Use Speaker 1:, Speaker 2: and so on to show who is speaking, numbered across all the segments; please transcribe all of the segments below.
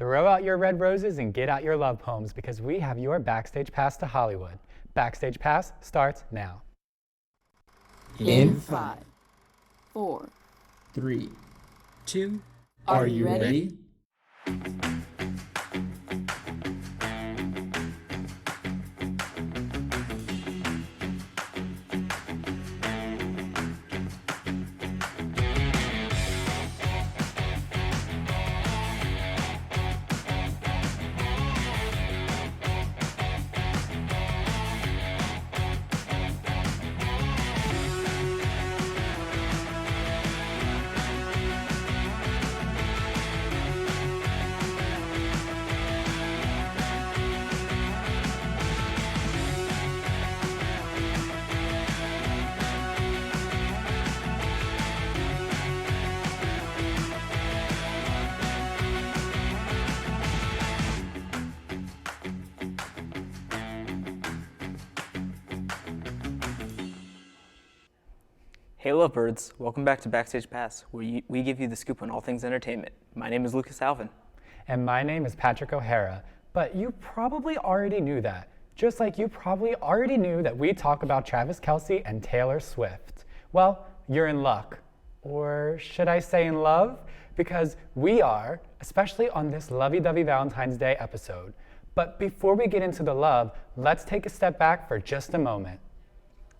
Speaker 1: Throw out your red roses and get out your love poems because we have your Backstage Pass to Hollywood. Backstage Pass starts now.
Speaker 2: In 5,
Speaker 3: 4.
Speaker 2: 3, 2,
Speaker 3: Are you ready?
Speaker 4: Hey lovebirds, welcome back to Backstage Pass, where we give you the scoop on all things entertainment. My name is Lucas Alvin.
Speaker 1: And my name is Patrick O'Hara, but you probably already knew that. Just like you probably already knew that we talk about Travis Kelce and Taylor Swift. Well, you're in luck. Or should I say in love? Because we are, especially on this lovey-dovey Valentine's Day episode. But before we get into the love, let's take a step back for just a moment.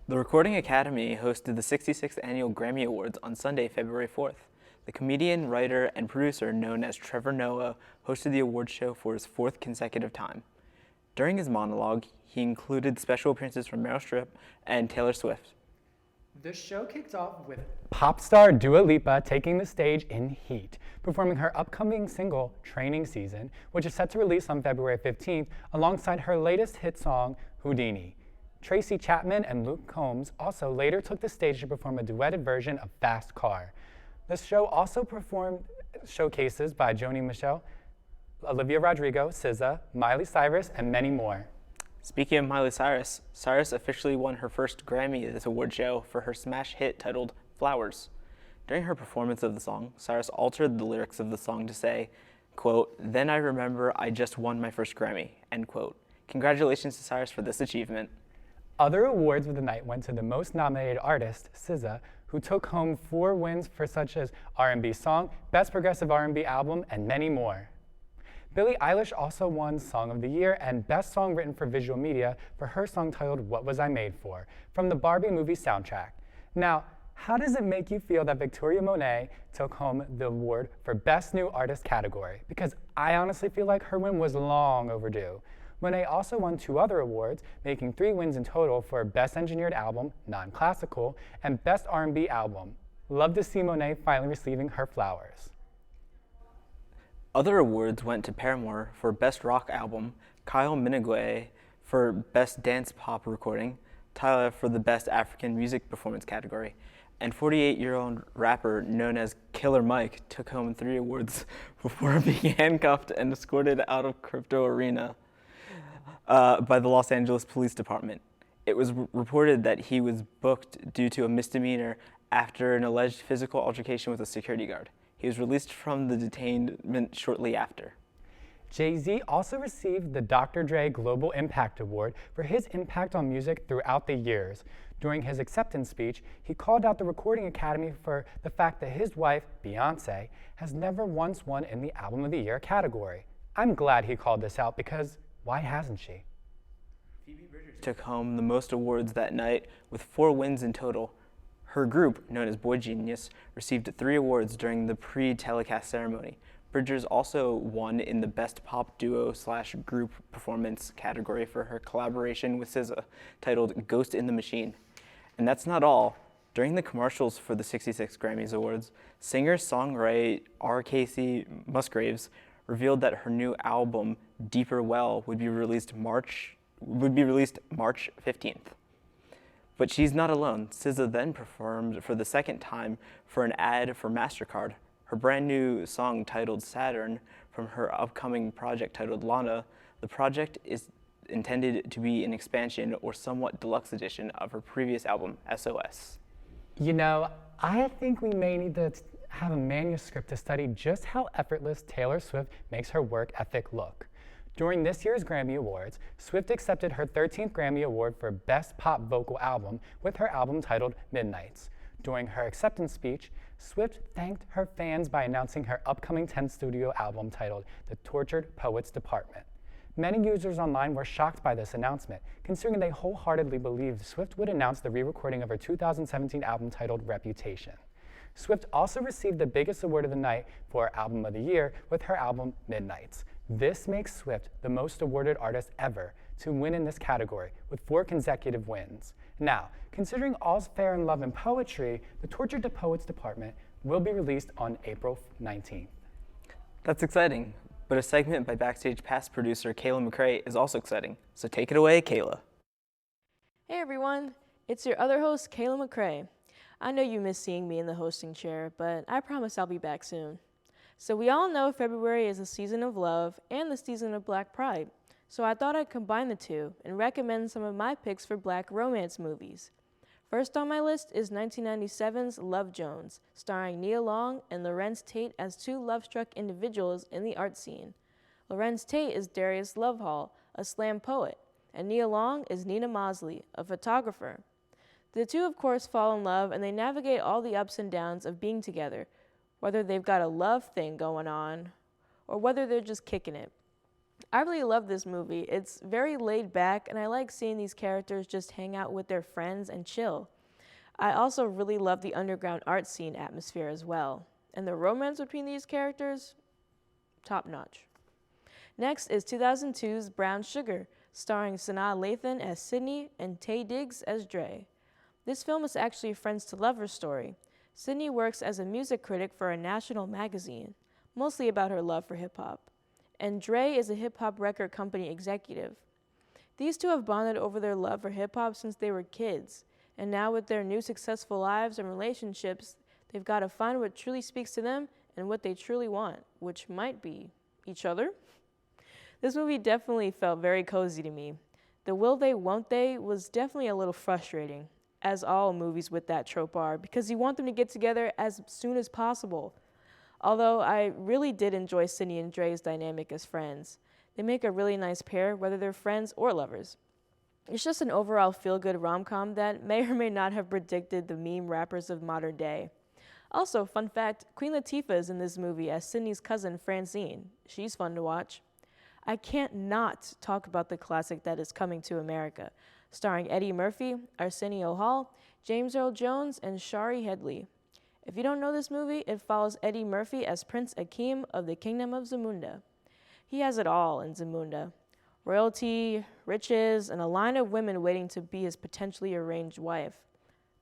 Speaker 4: The Recording Academy hosted the 66th Annual Grammy Awards on Sunday, February 4th. The comedian, writer, and producer known as Trevor Noah hosted the awards show for his fourth consecutive time. During his monologue, he included special appearances from Meryl Streep and Taylor Swift.
Speaker 1: The show kicked off with pop star Dua Lipa taking the stage in Heat, performing her upcoming single, Training Season, which is set to release on February 15th, alongside her latest hit song, Houdini. Tracy Chapman and Luke Combs also later took the stage to perform a duetted version of Fast Car. The show also performed showcases by Joni Mitchell, Olivia Rodrigo, SZA, Miley Cyrus, and many more.
Speaker 4: Speaking of Miley Cyrus, Cyrus officially won her first Grammy at this award show for her smash hit titled Flowers. During her performance of the song, Cyrus altered the lyrics of the song to say, quote, "Then I remember I just won my first Grammy," end quote. Congratulations to Cyrus for this achievement.
Speaker 1: Other awards of the night went to the most nominated artist, SZA, who took home 4 wins for such as R&B Song, Best Progressive R&B Album, and many more. Billie Eilish also won Song of the Year and Best Song Written for Visual Media for her song titled What Was I Made For, from the Barbie movie soundtrack. Now, how does it make you feel that Victoria Monet took home the award for Best New Artist category? Because I honestly feel like her win was long overdue. Monet also won 2 other awards, making 3 wins in total for Best Engineered Album, Non-Classical, and Best R&B Album. Love to see Monet finally receiving her flowers.
Speaker 4: Other awards went to Paramore for Best Rock Album, Kyle Minogue for Best Dance Pop Recording, Tyler for the Best African Music Performance category, and 48-year-old rapper known as Killer Mike took home 3 awards before being handcuffed and escorted out of Crypto Arena by the Los Angeles Police Department. It was reported that he was booked due to a misdemeanor after an alleged physical altercation with a security guard. He was released from the detainment shortly after.
Speaker 1: Jay-Z also received the Dr. Dre Global Impact Award for his impact on music throughout the years. During his acceptance speech, he called out the Recording Academy for the fact that his wife, Beyoncé, has never once won in the Album of the Year category. I'm glad he called this out because why hasn't she?
Speaker 4: Phoebe Bridgers took home the most awards that night with 4 wins in total. Her group, known as Boy Genius, received 3 awards during the pre-telecast ceremony. Bridgers also won in the Best Pop Duo/Group Performance category for her collaboration with SZA, titled Ghost in the Machine. And that's not all. During the commercials for the 66 Grammys Awards, singer-songwriter R. Casey Musgraves revealed that her new album, Deeper Well, would be released March 15th. But she's not alone. SZA then performed for the second time for an ad for MasterCard. Her brand new song titled Saturn from her upcoming project titled Lana. The project is intended to be an expansion or somewhat deluxe edition of her previous album, SOS.
Speaker 1: You know, I think we may need to have a manuscript to study just how effortless Taylor Swift makes her work ethic look. During this year's Grammy Awards, Swift accepted her 13th Grammy Award for Best Pop Vocal Album with her album titled Midnights. During her acceptance speech, Swift thanked her fans by announcing her upcoming 10th studio album titled The Tortured Poets Department. Many users online were shocked by this announcement, considering they wholeheartedly believed Swift would announce the re-recording of her 2017 album titled Reputation. Swift also received the biggest award of the night for Album of the Year with her album Midnights. This makes Swift the most awarded artist ever to win in this category, with 4 consecutive wins. Now, considering all's fair in love and poetry, the Tortured Poets Department will be released on April 19th.
Speaker 4: That's exciting, but a segment by Backstage Pass producer Kayla McCrae is also exciting. So take it away, Kayla.
Speaker 5: Hey everyone, it's your other host, Kayla McCrae. I know you miss seeing me in the hosting chair, but I promise I'll be back soon. So we all know February is the season of love and the season of Black Pride, so I thought I'd combine the two and recommend some of my picks for Black romance movies. First on my list is 1997's Love Jones, starring Nia Long and Lorenz Tate as 2 love-struck individuals in the art scene. Lorenz Tate is Darius Lovehall, a slam poet, and Nia Long is Nina Mosley, a photographer. The two, of course, fall in love and they navigate all the ups and downs of being together, whether they've got a love thing going on or whether they're just kicking it. I really love this movie. It's very laid back and I like seeing these characters just hang out with their friends and chill. I also really love the underground art scene atmosphere as well. And the romance between these characters, top notch. Next is 2002's Brown Sugar, starring Sanaa Lathan as Sydney and Taye Diggs as Dre. This film is actually a friends to lovers story. Sydney works as a music critic for a national magazine, mostly about her love for hip-hop. And Dre is a hip-hop record company executive. These two have bonded over their love for hip-hop since they were kids, and now with their new successful lives and relationships, they've got to find what truly speaks to them and what they truly want, which might be each other. This movie definitely felt very cozy to me. The will they, won't they was definitely a little frustrating, as all movies with that trope are, because you want them to get together as soon as possible. Although I really did enjoy Sydney and Dre's dynamic as friends. They make a really nice pair, whether they're friends or lovers. It's just an overall feel-good rom-com that may or may not have predicted the meme rappers of modern day. Also, fun fact, Queen Latifah is in this movie as Sydney's cousin Francine. She's fun to watch. I can't not talk about the classic that is Coming to America, starring Eddie Murphy, Arsenio Hall, James Earl Jones, and Shari Headley. If you don't know this movie, it follows Eddie Murphy as Prince Akeem of the Kingdom of Zamunda. He has it all in Zamunda. Royalty, riches, and a line of women waiting to be his potentially arranged wife.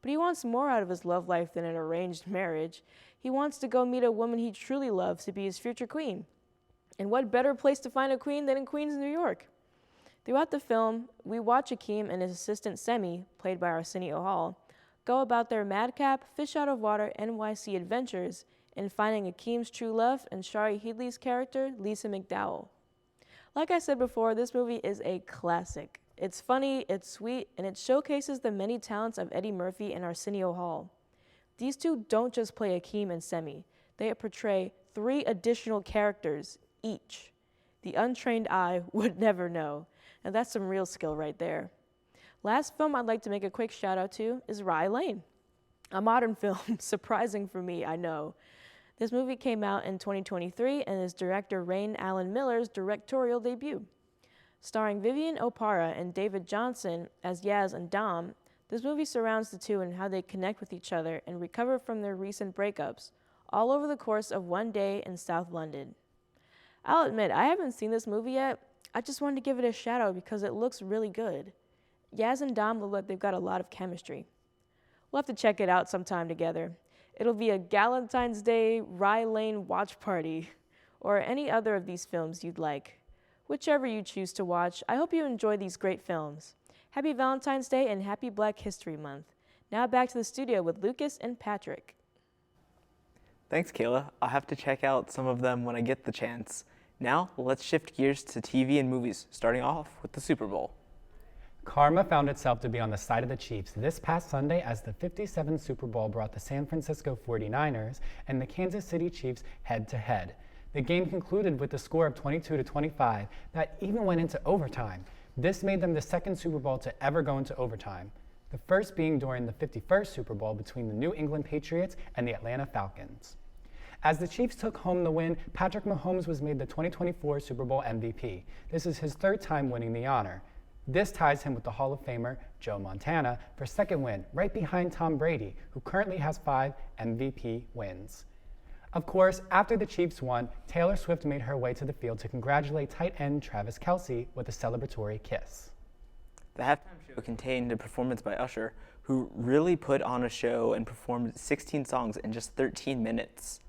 Speaker 5: But he wants more out of his love life than an arranged marriage. He wants to go meet a woman he truly loves to be his future queen. And what better place to find a queen than in Queens, New York? Throughout the film, we watch Akeem and his assistant Semi, played by Arsenio Hall, go about their madcap, fish-out-of-water NYC adventures in finding Akeem's true love and Shari Headley's character, Lisa McDowell. Like I said before, this movie is a classic. It's funny, it's sweet, and it showcases the many talents of Eddie Murphy and Arsenio Hall. These two don't just play Akeem and Semi. They portray 3 additional characters each. The untrained eye would never know, and that's some real skill right there. Last film I'd like to make a quick shout out to is Rye Lane, a modern film, surprising for me, I know. This movie came out in 2023 and is director Rain Allen Miller's directorial debut. Starring Vivian Opara and David Johnson as Yaz and Dom, this movie surrounds the two and how they connect with each other and recover from their recent breakups, all over the course of one day in South London. I'll admit, I haven't seen this movie yet. I just wanted to give it a shout out because it looks really good. Yaz and Dom look like they've got a lot of chemistry. We'll have to check it out sometime together. It'll be a Valentine's Day Rye Lane watch party, or any other of these films you'd like. Whichever you choose to watch, I hope you enjoy these great films. Happy Valentine's Day and happy Black History Month. Now back to the studio with Lucas and Patrick.
Speaker 4: Thanks, Kayla. I'll have to check out some of them when I get the chance. Now, let's shift gears to TV and movies, starting off with the Super Bowl.
Speaker 1: Karma found itself to be on the side of the Chiefs this past Sunday as the 57th Super Bowl brought the San Francisco 49ers and the Kansas City Chiefs head-to-head. The game concluded with a score of 22-25 that even went into overtime. This made them the second Super Bowl to ever go into overtime, the first being during the 51st Super Bowl between the New England Patriots and the Atlanta Falcons. As the Chiefs took home the win, Patrick Mahomes was made the 2024 Super Bowl MVP. This is his third time winning the honor. This ties him with the Hall of Famer Joe Montana for second win, right behind Tom Brady, who currently has 5 MVP wins. Of course, after the Chiefs won, Taylor Swift made her way to the field to congratulate tight end Travis Kelce with a celebratory kiss.
Speaker 4: The halftime show contained a performance by Usher, who really put on a show and performed 16 songs in just 13 minutes.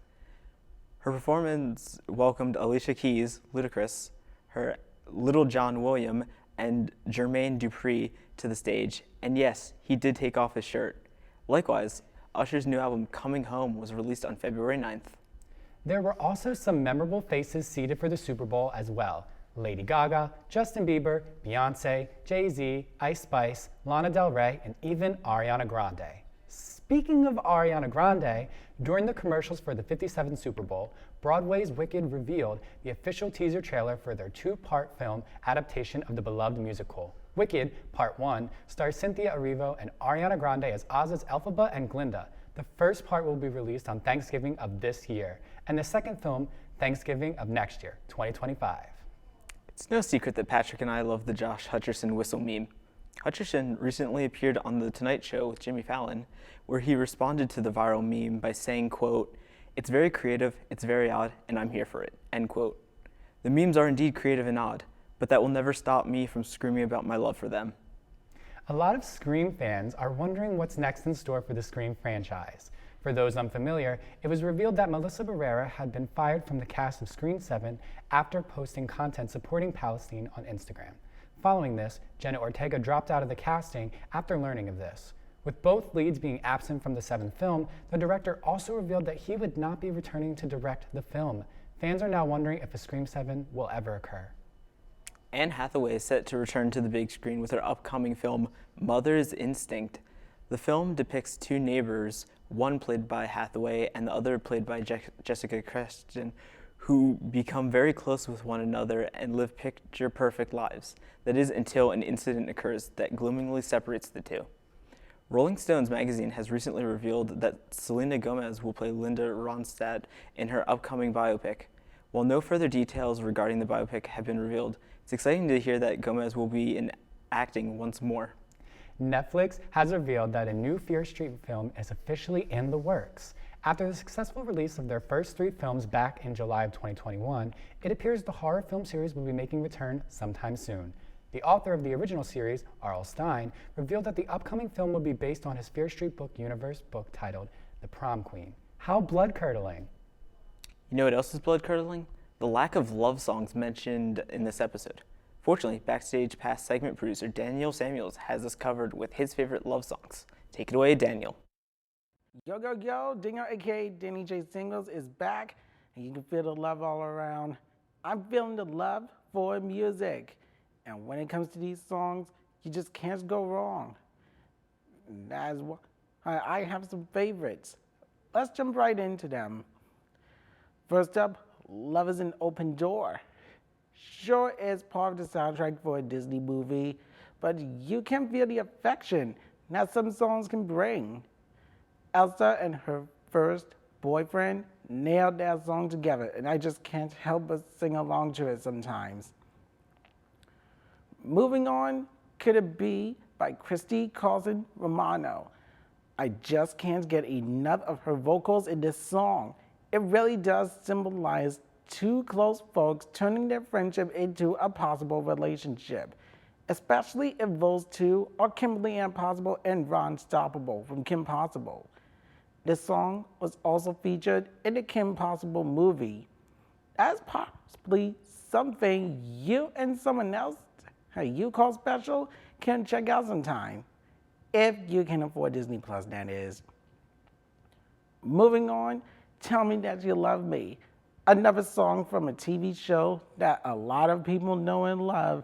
Speaker 4: Her performance welcomed Alicia Keys, Ludacris, her Little John William, and Jermaine Dupri to the stage, and yes, he did take off his shirt. Likewise, Usher's new album, Coming Home, was released on February 9th.
Speaker 1: There were also some memorable faces seated for the Super Bowl as well. Lady Gaga, Justin Bieber, Beyonce, Jay-Z, Ice Spice, Lana Del Rey, and even Ariana Grande. Speaking of Ariana Grande, during the commercials for the 57th Super Bowl, Broadway's Wicked revealed the official teaser trailer for their 2-part film adaptation of the beloved musical. Wicked, Part 1, stars Cynthia Erivo and Ariana Grande as Oz's Elphaba and Glinda. The first part will be released on Thanksgiving of this year, and the second film, Thanksgiving of next year, 2025.
Speaker 4: It's no secret that Patrick and I love the Josh Hutcherson whistle meme. Hutcherson recently appeared on The Tonight Show with Jimmy Fallon, where he responded to the viral meme by saying, quote, "It's very creative, it's very odd, and I'm here for it," end quote. The memes are indeed creative and odd, but that will never stop me from screaming about my love for them.
Speaker 1: A lot of Scream fans are wondering what's next in store for the Scream franchise. For those unfamiliar, it was revealed that Melissa Barrera had been fired from the cast of Scream 7 after posting content supporting Palestine on Instagram. Following this, Jenna Ortega dropped out of the casting after learning of this. With both leads being absent from the 7th film, the director also revealed that he would not be returning to direct the film. Fans are now wondering if a Scream 7 will ever occur.
Speaker 4: Anne Hathaway is set to return to the big screen with her upcoming film, Mother's Instinct. The film depicts 2 neighbors, one played by Hathaway and the other played by Jessica Chastain, who become very close with one another and live picture-perfect lives. That is, until an incident occurs that gloomingly separates the two. Rolling Stones magazine has recently revealed that Selena Gomez will play Linda Ronstadt in her upcoming biopic. While no further details regarding the biopic have been revealed, it's exciting to hear that Gomez will be in acting once more.
Speaker 1: Netflix has revealed that a new Fear Street film is officially in the works. After the successful release of their first 3 films back in July of 2021, it appears the horror film series will be making return sometime soon. The author of the original series, R.L. Stine, revealed that the upcoming film will be based on his Fear Street book universe book titled The Prom Queen. How blood-curdling.
Speaker 4: You know what else is blood-curdling? The lack of love songs mentioned in this episode. Fortunately, Backstage Pass segment producer Daniel Samuels has us covered with his favorite love songs. Take it away, Daniel.
Speaker 6: Yo, yo, yo, Dingo, aka Danny J. Singles is back, and you can feel the love all around. I'm feeling the love for music. And when it comes to these songs, you just can't go wrong. That's why I have some favorites. Let's jump right into them. First up, Love is an Open Door. Sure, it's part of the soundtrack for a Disney movie, but you can feel the affection that some songs can bring. Elsa and her first boyfriend nailed that song together, and I just can't help but sing along to it sometimes. Moving on, Could It Be by Christy Carlson Romano. I just can't get enough of her vocals in this song. It really does symbolize 2 close folks turning their friendship into a possible relationship, especially if those 2 are Kimberly Ann Possible and Ron Stoppable from Kim Possible. This song was also featured in the Kim Possible movie. That's possibly something you and someone else you call special can check out sometime, if you can afford Disney Plus, that is. Moving on, Tell Me That You Love Me, another song from a TV show that a lot of people know and love.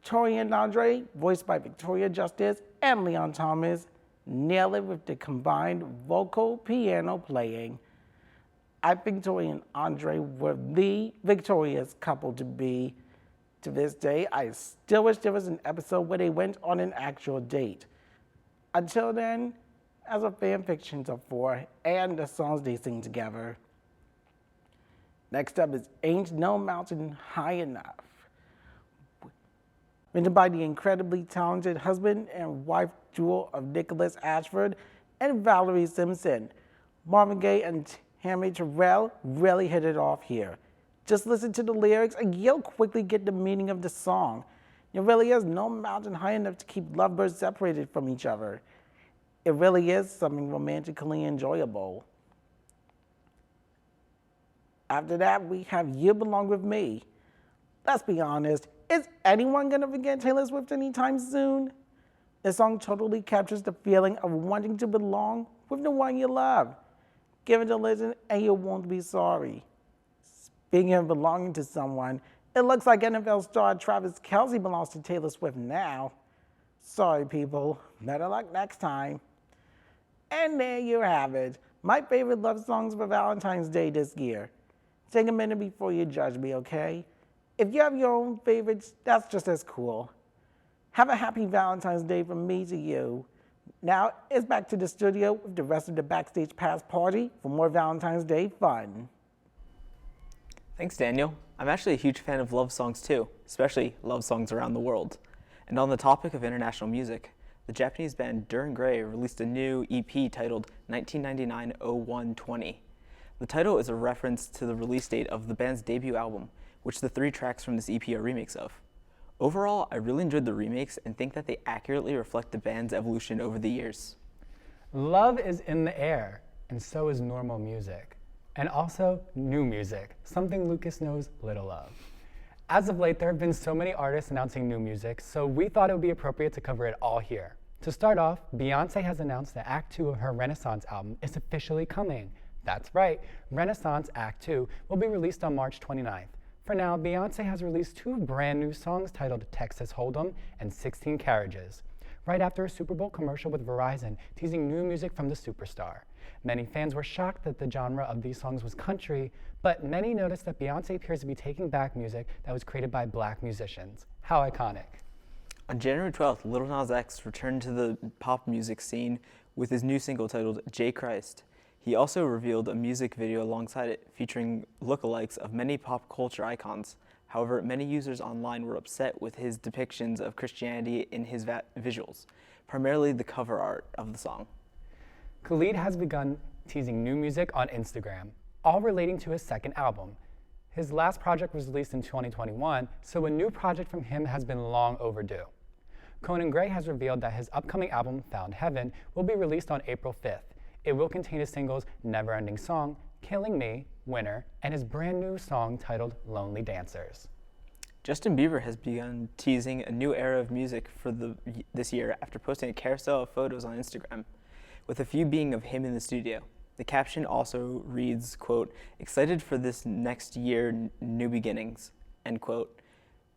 Speaker 6: Tori and Andre, voiced by Victoria Justice and Leon Thomas, nail it with the combined vocal piano playing. I think Tori and Andre were the victorious couple to be. To this day, I still wish there was an episode where they went on an actual date. Until then, as a fan fictions of four and the songs they sing together. Next up is Ain't No Mountain High Enough. Written by the incredibly talented husband and wife duo of Nicholas Ashford and Valerie Simpson. Marvin Gaye and Tammy Terrell really hit it off here. Just listen to the lyrics and you'll quickly get the meaning of the song. There really is no mountain high enough to keep lovebirds separated from each other. It really is something romantically enjoyable. After that, we have You Belong With Me. Let's be honest, is anyone gonna forget Taylor Swift anytime soon? This song totally captures the feeling of wanting to belong with the one you love. Give it a listen and you won't be sorry. Speaking of belonging to someone, it looks like NFL star Travis Kelce belongs to Taylor Swift now. Sorry people, better luck next time. And there you have it, my favorite love songs for Valentine's Day this year. Take a minute before you judge me, okay? If you have your own favorites, that's just as cool. Have a happy Valentine's Day from me to you. Now it's back to the studio with the rest of the Backstage Pass party for more Valentine's Day fun.
Speaker 4: Thanks, Daniel. I'm actually a huge fan of love songs too, especially love songs around the world. And on the topic of international music, the Japanese band Dir & Grey released a new EP titled 1999-01-20. The title is a reference to the release date of the band's debut album, which the 3 tracks from this EP are remakes of. Overall, I really enjoyed the remakes and think that they accurately reflect the band's evolution over the years.
Speaker 1: Love is in the air, and so is normal music. And also new music, something Lucas knows little of. As of late, there have been so many artists announcing new music, so we thought it would be appropriate to cover it all here. To start off, Beyoncé has announced that Act 2 of her Renaissance album is officially coming. That's right, Renaissance Act 2 will be released on March 29th. For now, Beyoncé has released 2 brand new songs titled Texas Hold'em and 16 Carriages, right after a Super Bowl commercial with Verizon teasing new music from the superstar. Many fans were shocked that the genre of these songs was country, but many noticed that Beyoncé appears to be taking back music that was created by black musicians. How iconic.
Speaker 4: On January 12th, Lil Nas X returned to the pop music scene with his new single titled J. Christ. He also revealed a music video alongside it featuring lookalikes of many pop culture icons. However, many users online were upset with his depictions of Christianity in his visuals, primarily the cover art of the song.
Speaker 1: Khalid has begun teasing new music on Instagram, all relating to his second album. His last project was released in 2021, so a new project from him has been long overdue. Conan Gray has revealed that his upcoming album, Found Heaven, will be released on April 5th. It will contain his singles Never Ending Song, Killing Me, Winner, and his brand new song titled Lonely Dancers.
Speaker 4: Justin Bieber has begun teasing a new era of music for this year after posting a carousel of photos on Instagram, with a few being of him in the studio. The caption also reads, quote, "Excited for this next year, new beginnings," end quote.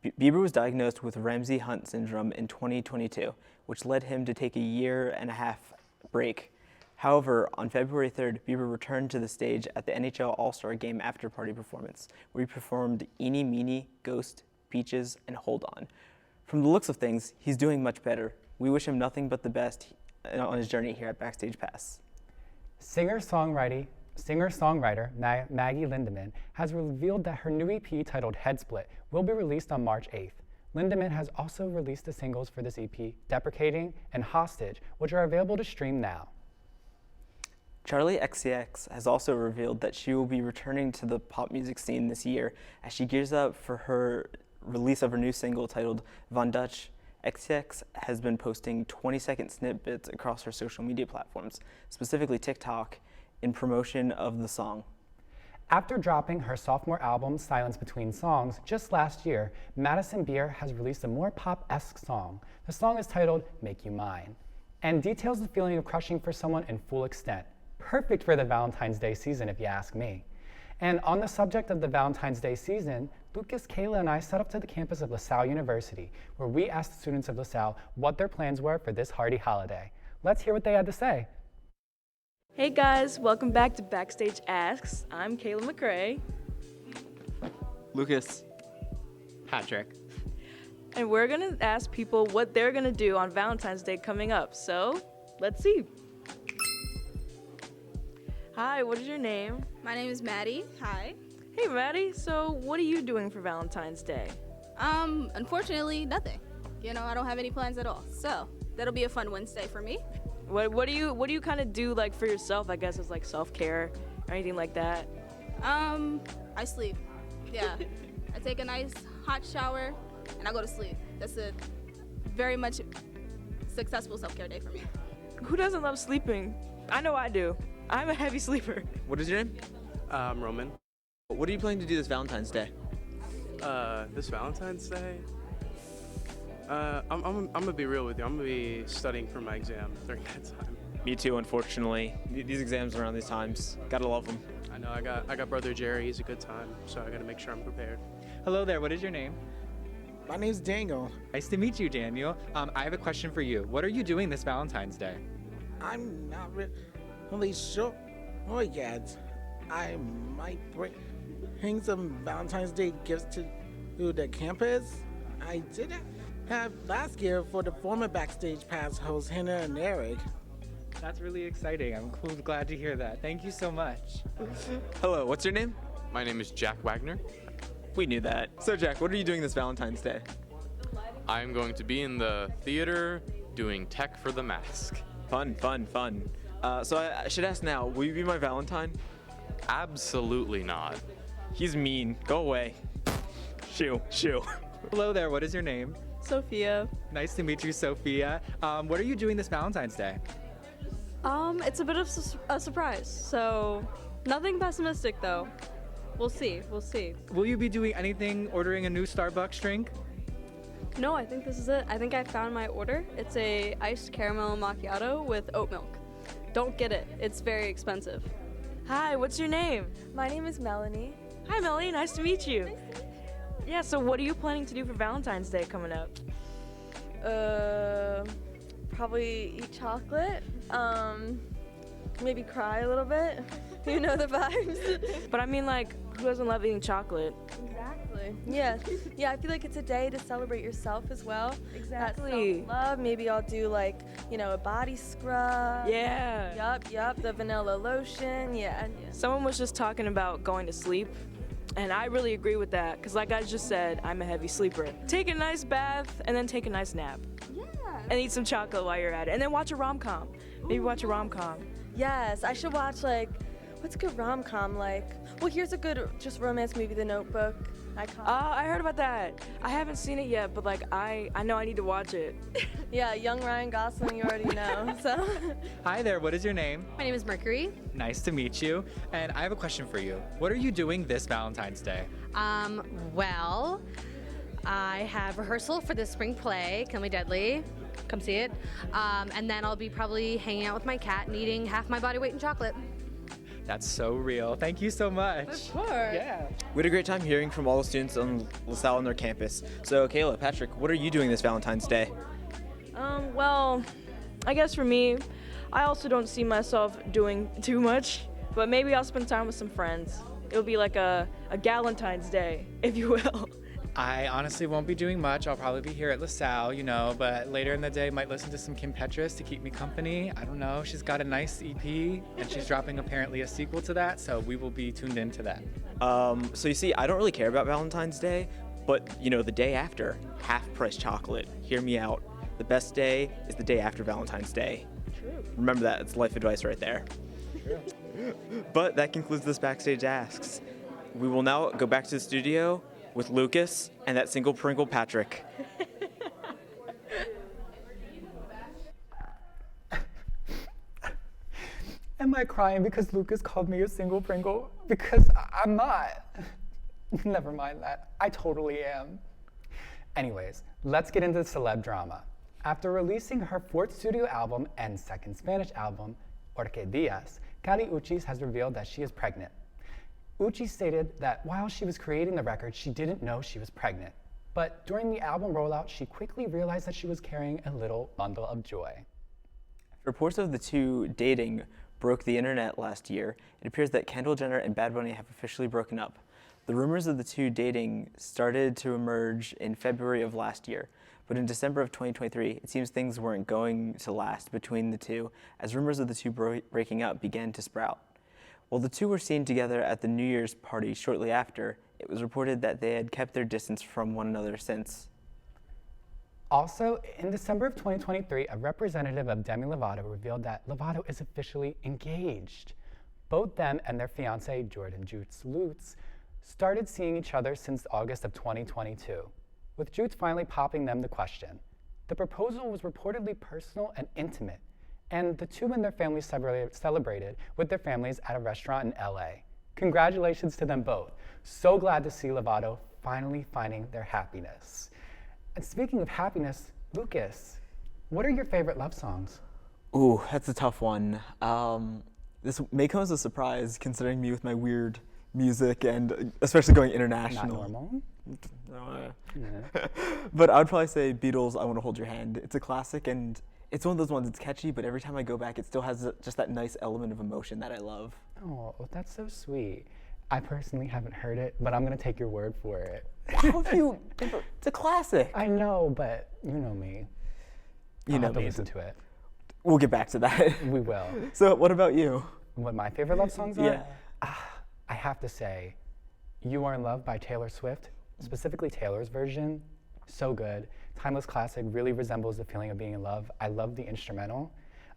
Speaker 4: Bieber was diagnosed with Ramsay-Hunt syndrome in 2022, which led him to take a 1.5-year break. However, on February 3rd, Bieber returned to the stage at the NHL All-Star Game after-party performance, where he performed Eeny Meeny, Ghost, Peaches, and Hold On. From the looks of things, he's doing much better. We wish him nothing but the best on his journey here at Backstage Pass.
Speaker 1: Singer-songwriter Maggie Lindemann has revealed that her new EP titled Head Split will be released on March 8th. Lindemann has also released the singles for this EP, Deprecating and Hostage, which are available to stream now.
Speaker 4: Charli XCX has also revealed that she will be returning to the pop music scene this year as she gears up for her release of her new single titled Von Dutch. XCX has been posting 20-second snippets across her social media platforms, specifically TikTok, in promotion of the song.
Speaker 1: After dropping her sophomore album, Silence Between Songs, just last year, Madison Beer has released a more pop-esque song. The song is titled Make You Mine, and details the feeling of crushing for someone in full extent. Perfect for the Valentine's Day season, if you ask me. And on the subject of the Valentine's Day season, Lucas, Kayla, and I set up to the campus of LaSalle University, where we asked the students of LaSalle what their plans were for this hearty holiday. Let's hear what they had to say.
Speaker 5: Hey guys, welcome back to Backstage Asks. I'm Kayla McCrae,
Speaker 4: Lucas.
Speaker 7: Patrick.
Speaker 5: and we're gonna ask people what they're gonna do on Valentine's Day coming up. So, let's see. Hi, what is your name?
Speaker 8: My name is Maddie. Hi.
Speaker 5: Hey Maddie, so what are you doing for Valentine's Day?
Speaker 8: Unfortunately, nothing. I don't have any plans at all. So that'll be a fun Wednesday for me.
Speaker 5: What do you kind of do like for yourself, I guess, as like self-care or anything like that?
Speaker 8: I sleep. Yeah. I take a nice hot shower and I go to sleep. That's a very much successful self-care day for me.
Speaker 5: Who doesn't love sleeping? I know I do. I'm a heavy sleeper.
Speaker 4: What is your name?
Speaker 9: Roman.
Speaker 4: What are you planning to do this Valentine's Day?
Speaker 9: This Valentine's Day, I'm gonna be real with you. I'm gonna be studying for my exam during that time.
Speaker 4: Me too, unfortunately. These exams around these times, gotta love them.
Speaker 9: I know I got brother Jerry. He's a good time, so I gotta make sure I'm prepared.
Speaker 7: Hello there, what is your name?
Speaker 6: My name's Daniel.
Speaker 7: Nice to meet you, Daniel. I have a question for you. What are you doing this Valentine's Day?
Speaker 6: I'm not really sure yet. I might bring some Valentine's Day gifts to the campus. I did have last year for the former Backstage Pass hosts Hannah and Eric.
Speaker 7: That's really exciting. I'm glad to hear that. Thank you so much.
Speaker 4: Hello, what's your name?
Speaker 10: My name is Jack Wagner.
Speaker 4: We knew that. So Jack, what are you doing this Valentine's Day?
Speaker 10: I'm going to be in the theater doing tech for the mask.
Speaker 4: Fun. So I should ask now, will you be my Valentine?
Speaker 10: Absolutely not.
Speaker 4: He's mean. Go away. Shoo.
Speaker 7: Hello there, what is your name?
Speaker 5: Sophia.
Speaker 7: Nice to meet you, Sophia. What are you doing this Valentine's Day?
Speaker 11: It's a bit of a surprise, so nothing pessimistic though. We'll see.
Speaker 7: Will you be doing anything, ordering a new Starbucks drink?
Speaker 11: No, I think this is it. I think I found my order. It's a iced caramel macchiato with oat milk. Don't get it. It's very expensive.
Speaker 5: Hi, what's your name?
Speaker 12: My name is Melanie.
Speaker 5: Hi Melanie, nice to meet you. Yeah, so what are you planning to do for Valentine's Day coming up?
Speaker 12: Probably eat chocolate. Maybe cry a little bit. You know the vibes.
Speaker 5: But I mean, like, who doesn't love eating chocolate?
Speaker 12: Exactly. Yeah. I feel like it's a day to celebrate yourself as well.
Speaker 5: Exactly.
Speaker 12: Love. Maybe I'll do like, a body scrub.
Speaker 5: Yeah.
Speaker 12: Yup. The vanilla lotion. Yeah.
Speaker 5: Someone was just talking about going to sleep, and I really agree with that, because like I just said, I'm a heavy sleeper. Take a nice bath, and then take a nice nap.
Speaker 12: Yeah.
Speaker 5: And eat some chocolate while you're at it. And then watch a rom-com. Maybe watch a rom-com.
Speaker 12: Yes, I should watch what's a good rom-com like? Well, here's a good just romance movie, The Notebook.
Speaker 5: I heard about that. I haven't seen it yet, but I know I need to watch it.
Speaker 12: Yeah, young Ryan Gosling, you already know. So.
Speaker 7: Hi there, what is your name?
Speaker 11: My name is Mercury.
Speaker 7: Nice to meet you. And I have a question for you. What are you doing this Valentine's Day?
Speaker 13: Well, I have rehearsal for the spring play, Kill Me Deadly. Come see it. And then I'll be probably hanging out with my cat and eating half my body weight in chocolate.
Speaker 7: That's so real. Thank you so much.
Speaker 13: Of course.
Speaker 7: Yeah.
Speaker 4: We had a great time hearing from all the students on LaSalle and their campus. So Kayla, Patrick, what are you doing this Valentine's Day?
Speaker 5: Well, I guess for me, I also don't see myself doing too much, but maybe I'll spend time with some friends. It'll be like a Galentine's Day, if you will.
Speaker 7: I honestly won't be doing much. I'll probably be here at LaSalle, but later in the day might listen to some Kim Petras to keep me company. I don't know. She's got a nice EP, and she's dropping apparently a sequel to that, so we will be tuned into that.
Speaker 4: So you see, I don't really care about Valentine's Day, but the day after, half-price chocolate. Hear me out. The best day is the day after Valentine's Day.
Speaker 5: True.
Speaker 4: Remember that. It's life advice right there.
Speaker 5: True.
Speaker 4: But that concludes this Backstage Asks. We will now go back to the studio with Lucas and that single Pringle Patrick.
Speaker 1: Am I crying because Lucas called me a single Pringle? Because I'm not. Never mind that. I totally am. Anyways, let's get into the celeb drama. After releasing her fourth studio album and second Spanish album, Orque Dias, Kali Uchis has revealed that she is pregnant. Uchi stated that while she was creating the record, she didn't know she was pregnant. But during the album rollout, she quickly realized that she was carrying a little bundle of joy.
Speaker 4: Reports of the two dating broke the internet last year. It appears that Kendall Jenner and Bad Bunny have officially broken up. The rumors of the two dating started to emerge in February of last year, but in December of 2023, it seems things weren't going to last between the two, as rumors of the two breaking up began to sprout. While the two were seen together at the New Year's party shortly after, it was reported that they had kept their distance from one another since.
Speaker 1: Also, in December of 2023, a representative of Demi Lovato revealed that Lovato is officially engaged. Both them and their fiance, Jordan Jutes Lutz, started seeing each other since August of 2022, with Jutes finally popping them the question. The proposal was reportedly personal and intimate, and the two and their families celebrated with their families at a restaurant in LA. Congratulations to them both. So glad to see Lovato finally finding their happiness. And speaking of happiness, Lucas, what are your favorite love songs?
Speaker 4: Ooh, that's a tough one. This may come as a surprise considering me with my weird music and especially going international.
Speaker 1: Not normal?
Speaker 4: No,
Speaker 1: Yeah.
Speaker 4: But I would probably say Beatles, I Want to Hold Your Hand. It's a classic and it's one of those ones that's catchy, but every time I go back, it still has just that nice element of emotion that I love.
Speaker 1: Oh, that's so sweet. I personally haven't heard it, but I'm gonna take your word for it.
Speaker 4: How have you? It's a classic.
Speaker 1: I know, but you know me. I'll have to listen to it.
Speaker 4: We'll get back to that.
Speaker 1: We will.
Speaker 4: So what about you?
Speaker 1: What my favorite love songs are?
Speaker 4: Yeah.
Speaker 1: I have to say, You Are in Love by Taylor Swift, specifically Taylor's version, so good. Timeless classic, really resembles the feeling of being in love. I love the instrumental.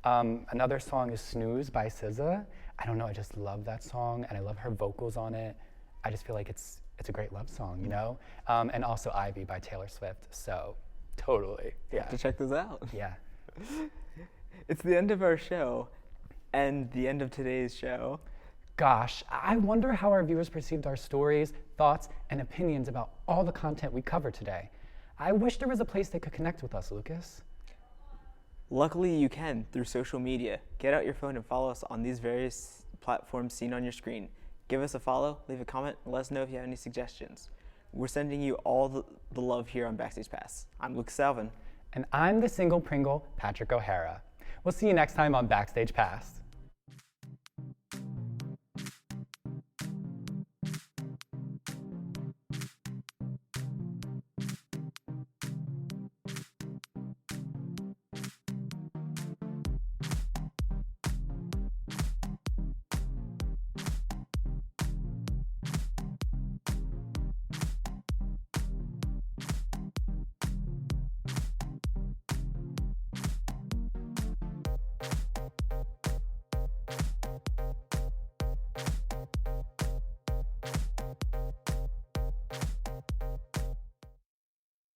Speaker 1: Another song is Snooze by SZA. I don't know, I just love that song and I love her vocals on it. I just feel like it's a great love song, you know? And also Ivy by Taylor Swift, so totally, yeah.
Speaker 4: Have to check those out.
Speaker 1: Yeah.
Speaker 4: It's the end of our show and the end of today's show.
Speaker 1: Gosh, I wonder how our viewers perceived our stories, thoughts, and opinions about all the content we covered today. I wish there was a place they could connect with us, Lucas.
Speaker 4: Luckily, you can through social media. Get out your phone and follow us on these various platforms seen on your screen. Give us a follow, leave a comment, and let us know if you have any suggestions. We're sending you all the love here on Backstage Pass. I'm Lucas Alvin.
Speaker 1: And I'm the single Pringle, Patrick O'Hara. We'll see you next time on Backstage Pass.